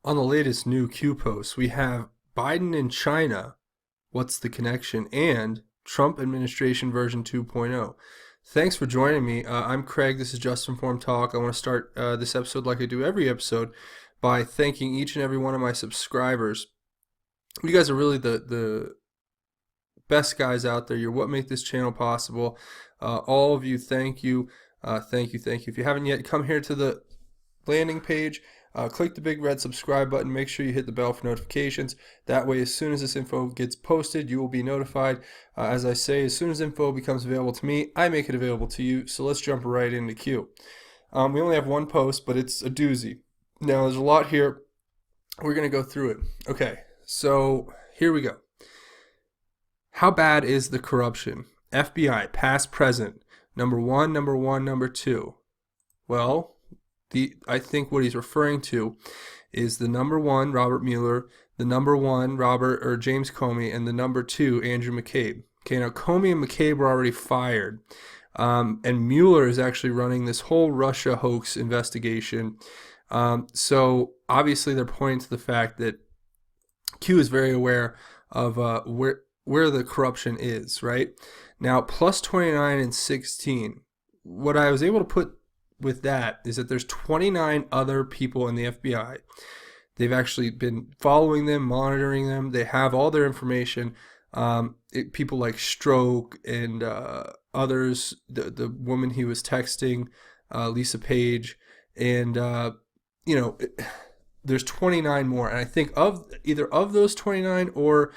On the latest new Q post, we have Biden in China, what's the connection, and Trump administration version 2.0. Thanks for joining me. I'm Craig. This is Just Informed Talk. I want to start this episode like I do every episode by thanking each and every one of my subscribers. You guys are really the best guys out there. You're what make this channel possible. All of you, thank you. Thank you. If you haven't yet, come here to the landing page. Click the big red subscribe button. Make sure you hit the bell for notifications. That way, as soon as this info gets posted, you will be notified. As I say, as soon as info becomes available to me, I make it available to you. So let's jump right into Q. We only have one post, but it's a doozy. Now, there's a lot here. We're going to go through it. Okay, so here we go. How bad is the corruption? FBI, past, present. Number one, number two. Well, I think what he's referring to is the number one, Robert Mueller, the number one, James Comey, and the number two, Andrew McCabe. Okay, now Comey and McCabe were already fired, and Mueller is actually running this whole Russia hoax investigation. So obviously they're pointing to the fact that Q is very aware of where the corruption is, right? Now, plus 29 and 16. What I was able to put with that is that there's 29 other people in the FBI. They've actually been following them, monitoring them. They have all their information. People like Stroke and others, the woman he was texting, Lisa Page, and there's 29 more. And I think either of those 29 or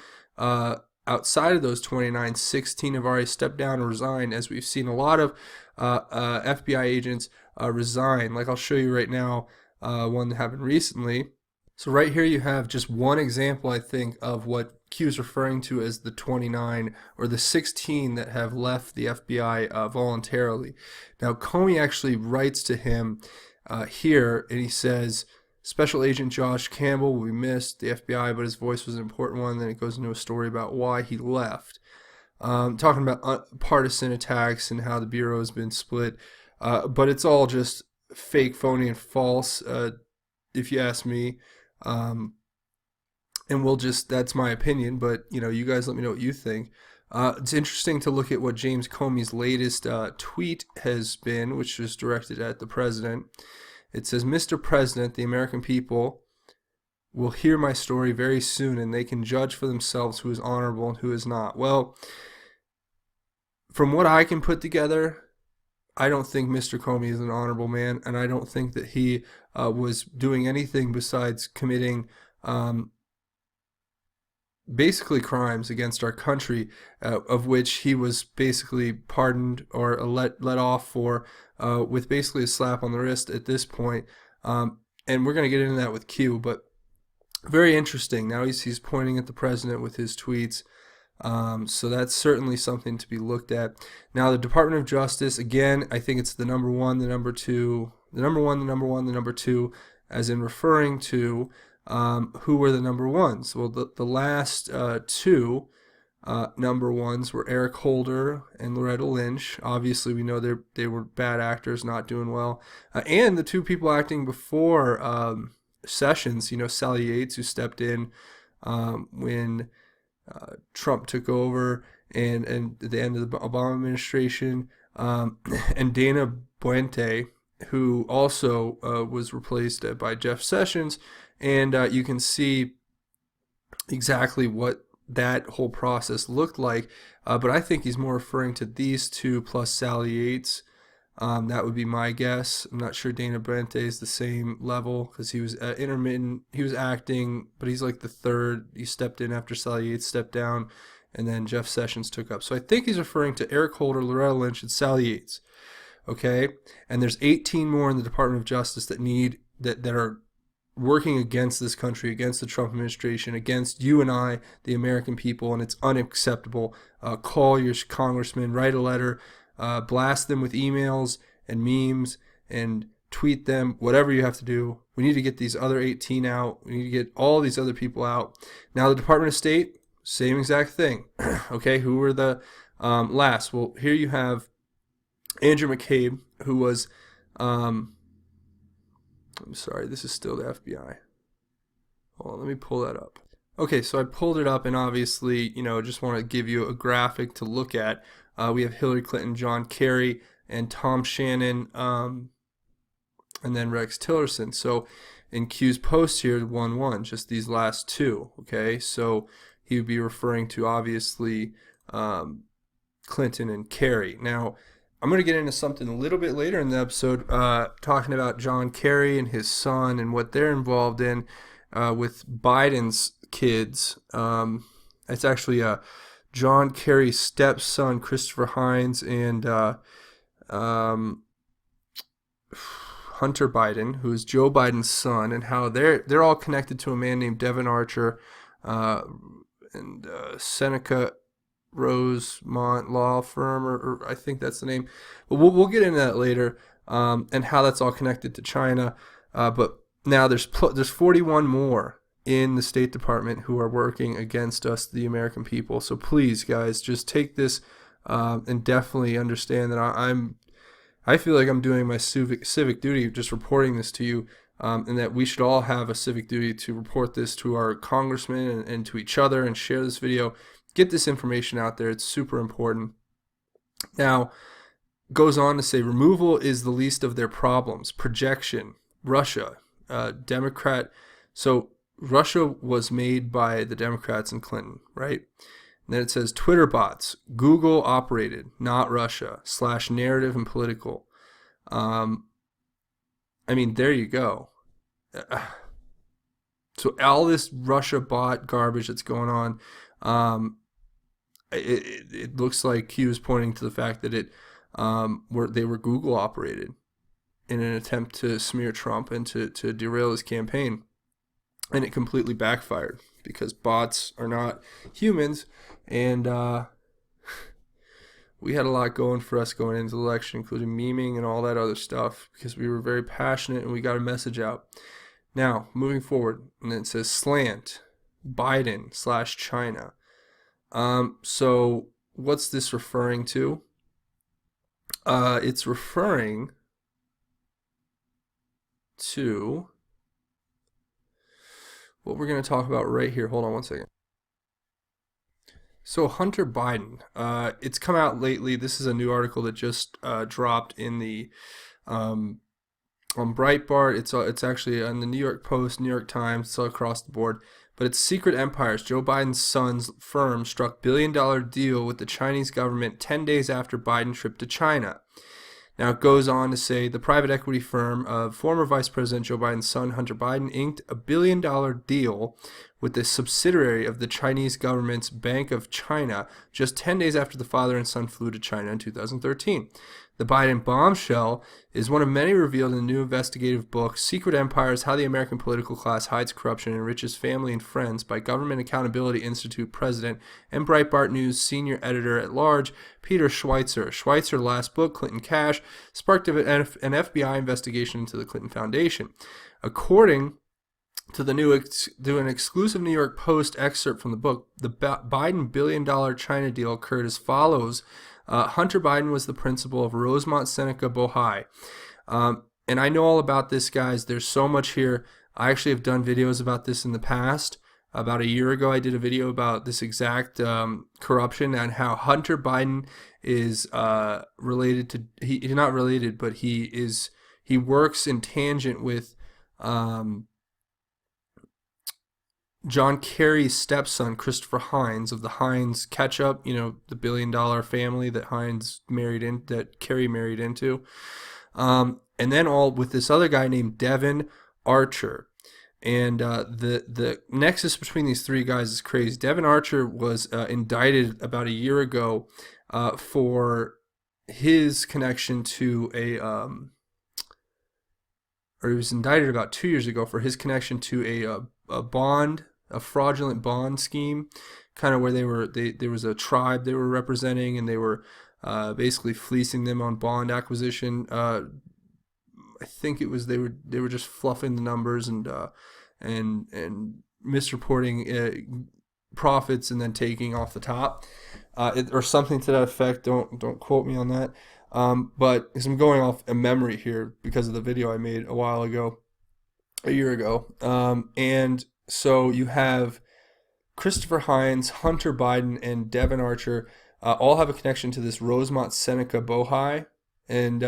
outside of those 29, 16 have already stepped down and resigned, as we've seen a lot of FBI agents resign. Like I'll show you right now, one that happened recently. So right here you have just one example, I think, of what Q is referring to as the 29 or the 16 that have left the FBI voluntarily. Now Comey actually writes to him here, and he says, Special Agent Josh Campbell will be missed, the FBI, but his voice was an important one. Then it goes into a story about why he left. Talking about partisan attacks and how the Bureau has been split. But it's all just fake, phony, and false, if you ask me. And that's my opinion, but you guys let me know what you think. It's interesting to look at what James Comey's latest tweet has been, which was directed at the president. It says, Mr. President, the American people will hear my story very soon, and they can judge for themselves who is honorable and who is not. Well, from what I can put together, I don't think Mr. Comey is an honorable man, and I don't think that he was doing anything besides committing basically crimes against our country, of which he was basically pardoned or let off for with basically a slap on the wrist at this point. And we're going to get into that with Q, but very interesting. Now he's pointing at the president with his tweets. So that's certainly something to be looked at. Now the Department of Justice, again, I think it's the number one, the number two, the number two, as in referring to who were the number ones. Well, the last two number ones were Eric Holder and Loretta Lynch. Obviously, we know they were bad actors, not doing well. And the two people acting before Sessions, Sally Yates, who stepped in when Trump took over and at the end of the Obama administration, and Dana Boente, who also was replaced by Jeff Sessions. And you can see exactly what that whole process looked like. But I think he's more referring to these two plus Sally Yates. That would be my guess. I'm not sure Dana Boente is the same level because he was intermittent. He was acting, but he's like the third. He stepped in after Sally Yates stepped down, and then Jeff Sessions took up. So I think he's referring to Eric Holder, Loretta Lynch, and Sally Yates. Okay? And there's 18 more in the Department of Justice that are working against this country, against the Trump administration, against you and I, the American people, and it's unacceptable. Call your congressman, write a letter, blast them with emails and memes, and tweet them, whatever you have to do. We need to get these other 18 out. We need to get all these other people out. Now, the Department of State, same exact thing. Okay, who were the last? Well, here you have Andrew McCabe, who was... I'm sorry, this is still the FBI. Well, let me pull that up. Okay, so I pulled it up, and obviously, just want to give you a graphic to look at. We have Hillary Clinton, John Kerry, and Tom Shannon, and then Rex Tillerson. So in Q's post here, 1-1, just these last two. Okay, so he would be referring to obviously Clinton and Kerry. Now, I'm going to get into something a little bit later in the episode, talking about John Kerry and his son and what they're involved in with Biden's kids. It's actually John Kerry's stepson, Christopher Hines, and Hunter Biden, who is Joe Biden's son, and how they're all connected to a man named Devin Archer and Seneca Rosemont Law Firm, or I think that's the name. But we'll get into that later, and how that's all connected to China. But now there's 41 more in the State Department who are working against us, the American people. So please, guys, just take this and definitely understand that I feel like I'm doing my civic duty just reporting this to you, and that we should all have a civic duty to report this to our congressmen and to each other and share this video. Get this information out there. It's super important. Now, goes on to say, removal is the least of their problems. Projection, Russia, Democrat. So Russia was made by the Democrats and Clinton, right? And then it says Twitter bots, Google operated, not Russia, / narrative and political. I mean, there you go. So all this Russia bot garbage that's going on, it looks like he was pointing to the fact that they were Google operated in an attempt to smear Trump and to derail his campaign. And it completely backfired because bots are not humans. And we had a lot going for us going into the election, including memeing and all that other stuff, because we were very passionate and we got a message out. Now, moving forward, and it says slant, Biden / China. So what's this referring to? It's referring to what we're going to talk about right here. Hold on one second. So Hunter Biden, it's come out lately. This is a new article that just dropped in the on Breitbart. It's actually on the New York Post, New York Times. It's all across the board. But it's secret empires. Joe Biden's son's firm struck billion-dollar deal with the Chinese government 10 days after Biden trip to China. Now it goes on to say the private equity firm of former Vice President Joe Biden's son, Hunter Biden, inked a billion-dollar deal with the subsidiary of the Chinese government's Bank of China just 10 days after the father and son flew to China in 2013. The Biden bombshell is one of many revealed in the new investigative book, Secret Empires, How the American Political Class Hides Corruption and Enriches Family and Friends, by Government Accountability Institute President and Breitbart News Senior Editor-at-Large, Peter Schweitzer. Schweitzer's last book, Clinton Cash, sparked an FBI investigation into the Clinton Foundation. According to an exclusive New York Post excerpt from the book, the Biden billion-dollar China deal occurred as follows. Hunter Biden was the principal of Rosemont Seneca Bohai. And I know all about this, guys. There's so much here. I actually have done videos about this in the past. About a year ago, I did a video about this exact corruption and how Hunter Biden is related to, he's not related, but he works in tangent with John Kerry's stepson, Christopher Hines, of the Hines ketchup, the billion-dollar family that Kerry married into. And then all with this other guy named Devin Archer. And the nexus between these three guys is crazy. Devin Archer was indicted about a year ago for his connection to or he was indicted about 2 years ago for his connection to a fraudulent bond scheme, kind of where there was a tribe they were representing, and they were basically fleecing them on bond acquisition. I think it was they were just fluffing the numbers and misreporting profits and then taking off the top, or something to that effect. Don't quote me on that. But because I'm going off a memory here because of the video I made a year ago, and So you have Christopher Hines, Hunter Biden, and Devin Archer all have a connection to this Rosemont Seneca Bohai. And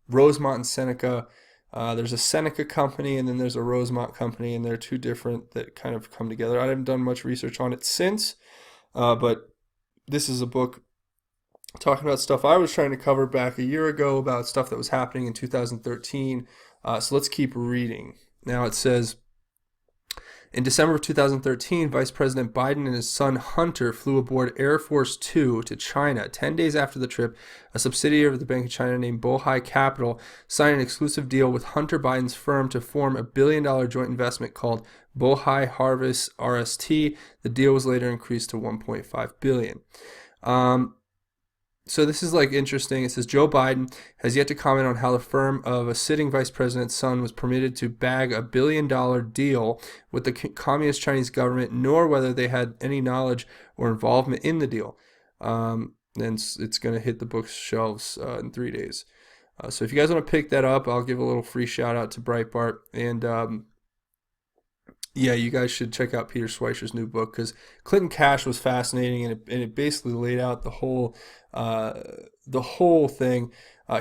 Rosemont and Seneca, there's a Seneca company and then there's a Rosemont company, and they're two different that kind of come together. I haven't done much research on it since, but this is a book talking about stuff I was trying to cover back a year ago about stuff that was happening in 2013. So let's keep reading. Now it says, in December of 2013, Vice President Biden and his son Hunter flew aboard Air Force Two to China. 10 days after the trip, a subsidiary of the Bank of China named Bohai Capital signed an exclusive deal with Hunter Biden's firm to form a billion-dollar joint investment called Bohai Harvest RST. The deal was later increased to $1.5 billion. So this is like interesting. It says Joe Biden has yet to comment on how the firm of a sitting vice president's son was permitted to bag a billion-dollar deal with the communist Chinese government, nor whether they had any knowledge or involvement in the deal. And it's going to hit the bookshelves in 3 days. So if you guys want to pick that up, I'll give a little free shout out to Breitbart. And yeah, you guys should check out Peter Schweicher's new book, because Clinton Cash was fascinating, and it basically laid out the whole thing.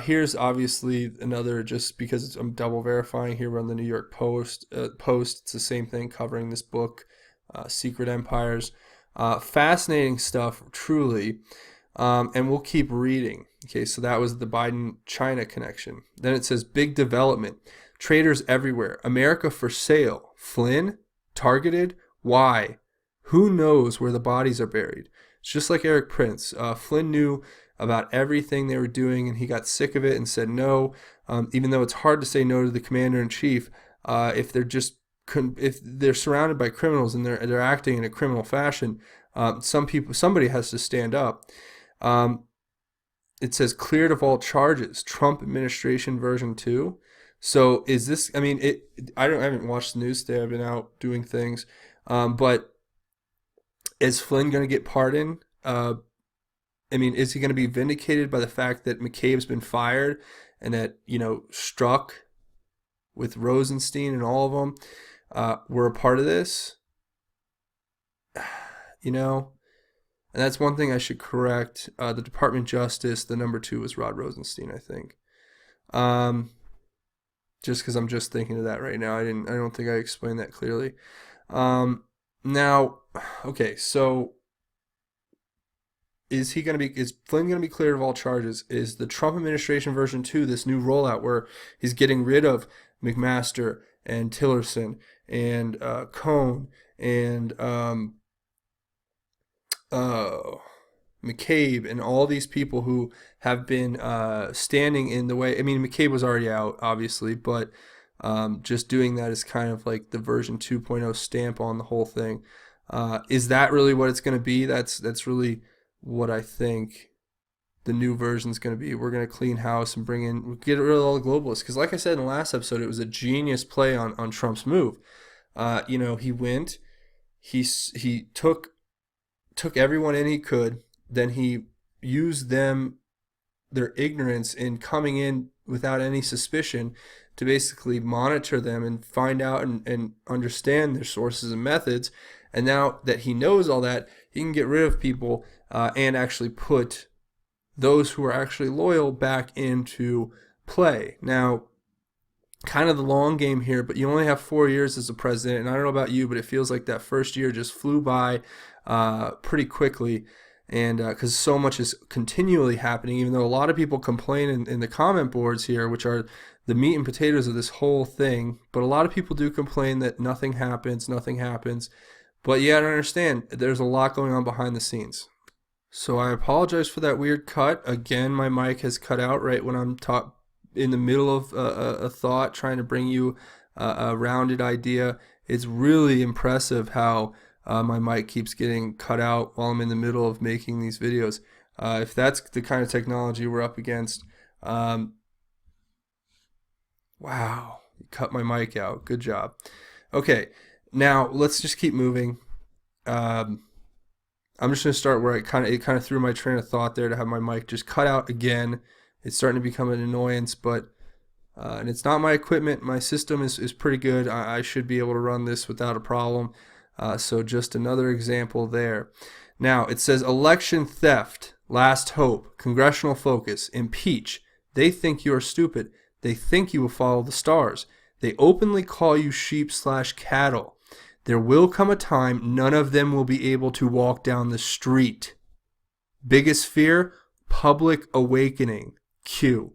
Here's obviously another, just because I'm double verifying here, on the New York Post. It's the same thing covering this book, Secret Empires. Fascinating stuff, truly. And we'll keep reading. Okay, so that was the Biden-China connection. Then it says, big development. Traders everywhere. America for sale. Flynn? Targeted? Why? Who knows where the bodies are buried? It's just like Eric Prince. Flynn knew about everything they were doing, and he got sick of it and said no. Even though it's hard to say no to the commander-in-chief, if they're surrounded by criminals and they're acting in a criminal fashion, somebody has to stand up. It says cleared of all charges. Trump administration version 2. So is this? I mean, I haven't watched the news today. I've been out doing things, but is Flynn going to get pardoned? I mean, is he going to be vindicated by the fact that McCabe's been fired and that, Strzok with Rosenstein and all of them were a part of this? And that's one thing I should correct. The Department of Justice, the number 2 was Rod Rosenstein, I think. Just because I'm just thinking of that right now. I don't think I explained that clearly. Now, okay, so is Flynn going to be cleared of all charges? Is the Trump administration version 2 this new rollout where he's getting rid of McMaster and Tillerson and Cohn and McCabe and all these people who have been standing in the way? I mean, McCabe was already out, obviously, but just doing that is kind of like the version 2.0 stamp on the whole thing. Is that really what it's going to be? That's really what I think the new version is going to be. We're going to clean house and get rid of all the globalists. Because like I said in the last episode, it was a genius play on Trump's move. He went, he took everyone in he could, then he used their ignorance in coming in without any suspicion to basically monitor them and find out and understand their sources and methods. And now that he knows all that, he can get rid of people and actually put those who are actually loyal back into play. Now, kind of the long game here, but you only have 4 years as a president, and I don't know about you, but it feels like that first year just flew by pretty quickly, and because so much is continually happening, even though a lot of people complain in the comment boards here, which are the meat and potatoes of this whole thing, but a lot of people do complain that nothing happens. But yeah, I don't understand. There's a lot going on behind the scenes. So I apologize for that weird cut. Again, my mic has cut out right when I'm in the middle of a thought, trying to bring you a rounded idea. It's really impressive how my mic keeps getting cut out while I'm in the middle of making these videos. If that's the kind of technology we're up against, wow, you cut my mic out. Good job. Okay, now let's just keep moving. I'm just going to start where it kind of threw my train of thought there to have my mic just cut out again. It's starting to become an annoyance, but And it's not my equipment. My system is pretty good. I should be able to run this without a problem. So just another example there. Now, it says election theft, last hope, congressional focus, impeach. They think you are stupid. They think you will follow the stars. They openly call you sheep/cattle. There will come a time none of them will be able to walk down the street. Biggest fear? Public awakening. Q.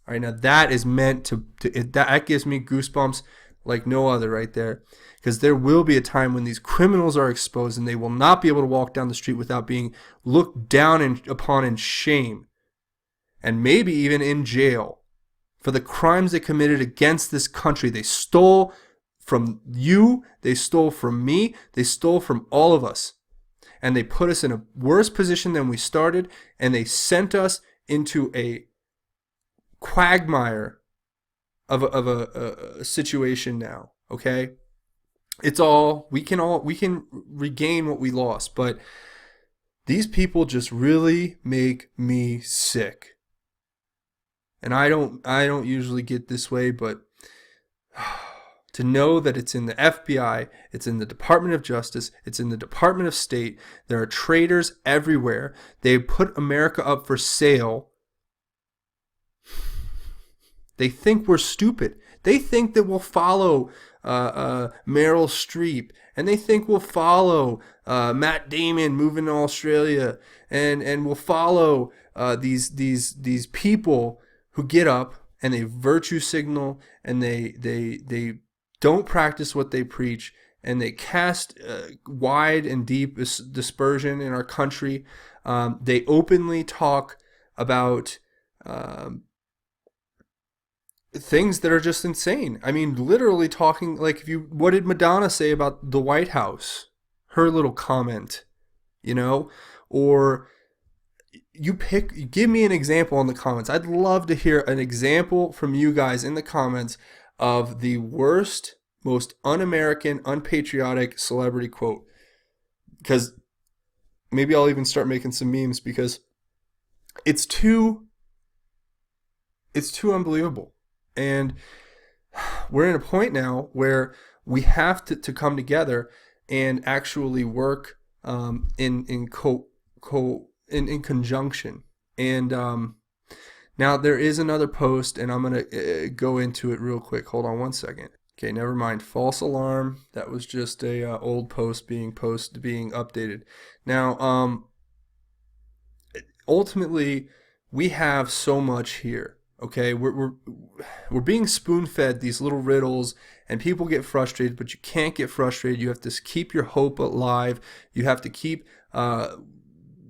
All right, now that is meant that gives me goosebumps like no other right there. Because there will be a time when these criminals are exposed and they will not be able to walk down the street without being looked down upon in shame. And maybe even in jail for the crimes they committed against this country. They stole from you, they stole from me, they stole from all of us. And they put us in a worse position than we started, and they sent us into a quagmire of a situation now, okay? We can regain what we lost, but these people just really make me sick. And I don't usually get this way, but to know that it's in the FBI, it's in the Department of Justice, it's in the Department of State, there are traitors everywhere. They put America up for sale. They think we're stupid. They think that we'll follow Meryl Streep, and they think we'll follow Matt Damon moving to Australia, and we'll follow these people who get up and they virtue signal, and they don't practice what they preach, and they cast wide and deep dispersion in our country. They openly talk about things that are just insane. I mean, literally talking like, what did Madonna say about the White House? Her little comment, or give me an example in the comments. I'd love to hear an example from you guys in the comments of the worst, most un-American, unpatriotic celebrity quote. Because maybe I'll even start making some memes, because it's too unbelievable. And we're in a point now where we have to come together and actually work in conjunction. And now there is another post, and I'm going to go into it real quick. Hold on one second. Okay, never mind. False alarm. That was just a old post being updated. Now, ultimately, we have so much here. Okay, we're being spoon-fed these little riddles, and people get frustrated, but you can't get frustrated. You have to keep your hope alive. You have to keep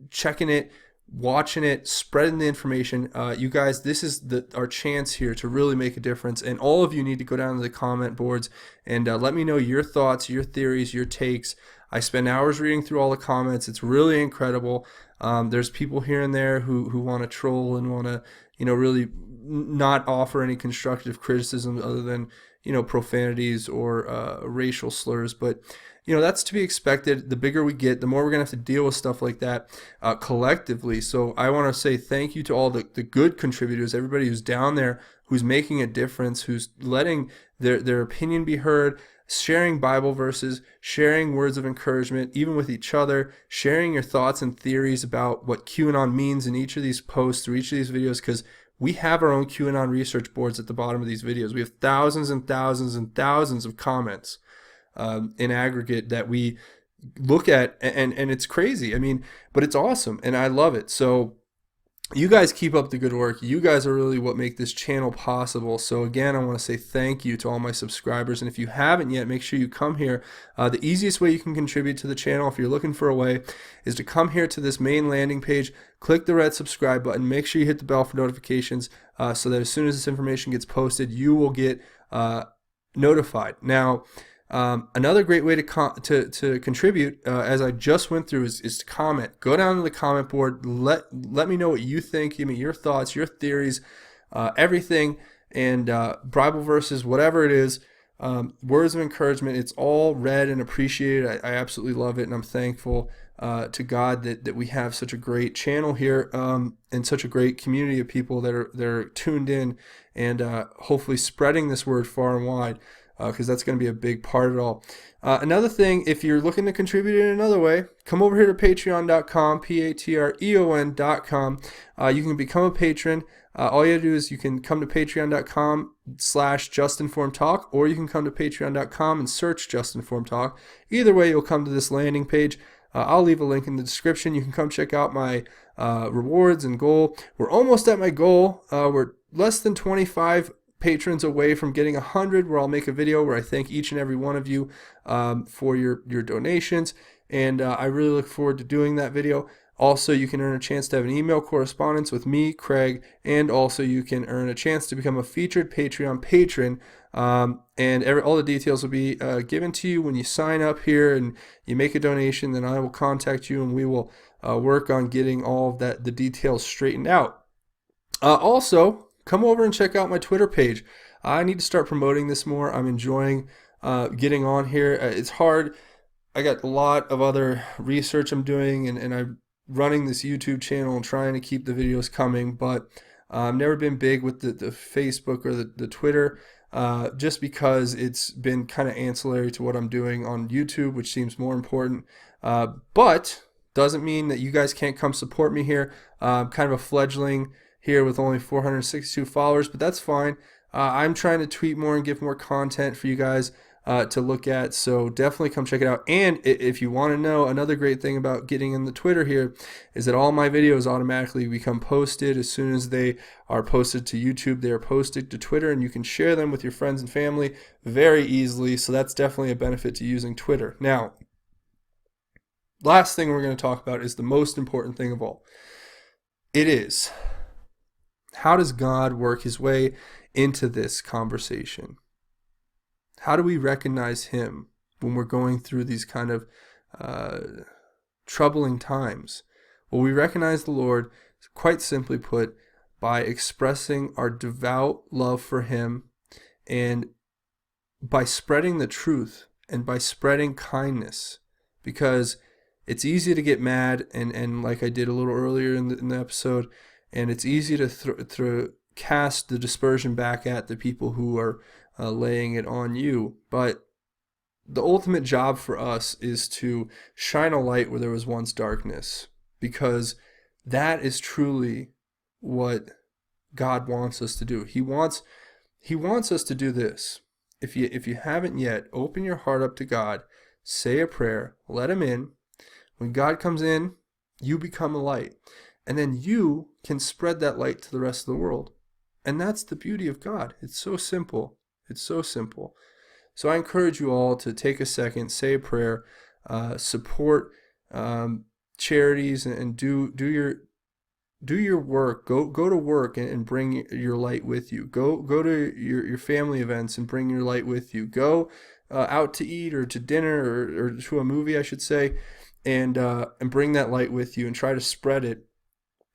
checking it, watching it, spreading the information. You guys, this is our chance here to really make a difference, and all of you need to go down to the comment boards and let me know your thoughts, your theories, your takes. I spend hours reading through all the comments. It's really incredible. There's people here and there who want to troll and want to, really not offer any constructive criticism other than, profanities or racial slurs. But, that's to be expected. The bigger we get, the more we're going to have to deal with stuff like that collectively. So I want to say thank you to all the good contributors, everybody who's down there, who's making a difference, who's letting their opinion be heard, sharing Bible verses, sharing words of encouragement, even with each other, sharing your thoughts and theories about what QAnon means in each of these posts through each of these videos, because we have our own QAnon research boards at the bottom of these videos. We have thousands and thousands and thousands of comments in aggregate that we look at, and it's crazy. I mean, but it's awesome, and I love it. So you guys keep up the good work. You guys are really what make this channel possible. So again, I want to say thank you to all my subscribers. And if you haven't yet, make sure you come here. The easiest way you can contribute to the channel, if you're looking for a way, is to come here to this main landing page, click the red subscribe button, make sure you hit the bell for notifications so that as soon as this information gets posted, you will get notified. Now, another great way to contribute, as I just went through, is to comment. Go down to the comment board. Let me know what you think. Give me your thoughts, your theories, everything, and Bible verses, whatever it is. words of encouragement. It's all read and appreciated. I absolutely love it, and I'm thankful to God that we have such a great channel here, and such a great community of people that are tuned in, and hopefully spreading this word far and wide, because that's going to be a big part of it all. Another thing, if you're looking to contribute in another way, come over here to patreon.com, patreon.com. You can become a patron. All you have to do is you can come to patreon.com/justinformedtalk, or you can come to patreon.com and search justinformedtalk. Either way, you'll come to this landing page. I'll leave a link in the description. You can come check out my rewards and goal. We're almost at my goal. We're less than 25 patrons away from getting 100, where I'll make a video where I thank each and every one of you for your donations, and I really look forward to doing that video. Also, you can earn a chance to have an email correspondence with me, Craig, and also you can earn a chance to become a featured Patreon patron, and all the details will be given to you when you sign up here and you make a donation. Then I will contact you, and we will work on getting all of the details straightened out. Also, come over and check out my Twitter page. I need to start promoting this more. I'm enjoying getting on here. It's hard. I got a lot of other research I'm doing, and I'm running this YouTube channel and trying to keep the videos coming, but I've never been big with the Facebook or the Twitter, just because it's been kind of ancillary to what I'm doing on YouTube, which seems more important. But doesn't mean that you guys can't come support me here. I'm kind of a fledgling here with only 462 followers, but that's fine. I'm trying to tweet more and give more content for you guys to look at, so definitely come check it out. And if you want to know, another great thing about getting in the Twitter here is that all my videos automatically become posted. As soon as they are posted to YouTube, they are posted to Twitter, and you can share them with your friends and family very easily, so that's definitely a benefit to using Twitter. Now, last thing we're going to talk about is the most important thing of all. It is, how does God work his way into this conversation? How do we recognize him when we're going through these kind of troubling times? Well, we recognize the Lord, quite simply put, by expressing our devout love for him, and by spreading the truth, and by spreading kindness. Because it's easy to get mad, and like I did a little earlier in the episode, and it's easy to cast the dispersion back at the people who are laying it on you. But the ultimate job for us is to shine a light where there was once darkness, because that is truly what God wants us to do. He wants us to do this. If you haven't yet, open your heart up to God, say a prayer, let him in. When God comes in, you become a light, and then you can spread that light to the rest of the world. And that's the beauty of God. It's so simple. It's so simple. So I encourage you all to take a second, say a prayer, support charities, and do your work. Go to work and bring your light with you. Go to your family events and bring your light with you. Go out to eat or to dinner or to a movie, I should say, and bring that light with you and try to spread it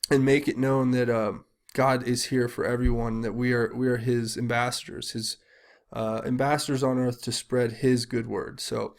and make it known that God is here for everyone, that we are his ambassadors, his ambassadors on earth to spread his good word. So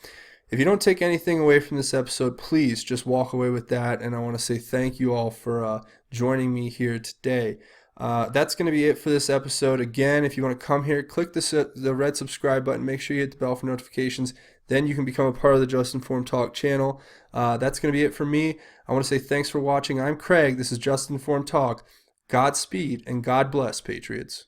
if you don't take anything away from this episode, please just walk away with that. And I want to say thank you all for joining me here today. That's going to be it for this episode. Again, if you want to come here, click the red subscribe button. Make sure you hit the bell for notifications. Then you can become a part of the Just Informed Talk channel. That's going to be it for me. I want to say thanks for watching. I'm Craig. This is Just Informed Talk. Godspeed and God bless, Patriots.